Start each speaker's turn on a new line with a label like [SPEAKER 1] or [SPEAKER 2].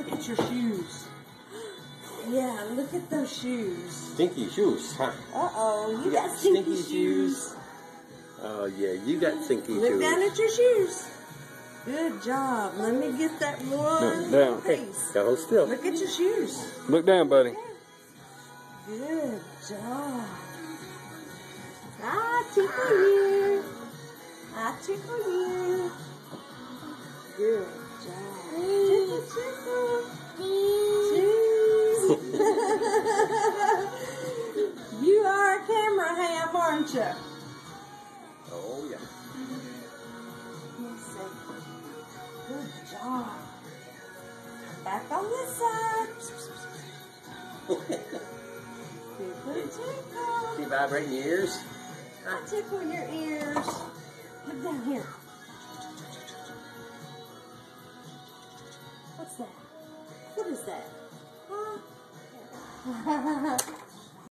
[SPEAKER 1] Look at your shoes. Yeah, look at those shoes.
[SPEAKER 2] Stinky shoes, huh?
[SPEAKER 1] Uh-oh, you got stinky shoes.
[SPEAKER 2] Oh, yeah, you got stinky shoes.
[SPEAKER 1] Look down at your shoes. Good job. Let me get that one
[SPEAKER 2] down.
[SPEAKER 1] piece.
[SPEAKER 2] Hold still.
[SPEAKER 1] Look at your shoes.
[SPEAKER 2] Look down, buddy.
[SPEAKER 1] Good job. I tickle you. I tickle you. Good job. Tickle, tickle. You are a camera ham, aren't you?
[SPEAKER 2] Oh, yeah.
[SPEAKER 1] Let's see. Good job. Back on this side. Tickle, tickle.
[SPEAKER 2] Keep vibrating your ears.
[SPEAKER 1] I tickle your ears. Look down here. What's that? What is that? Huh?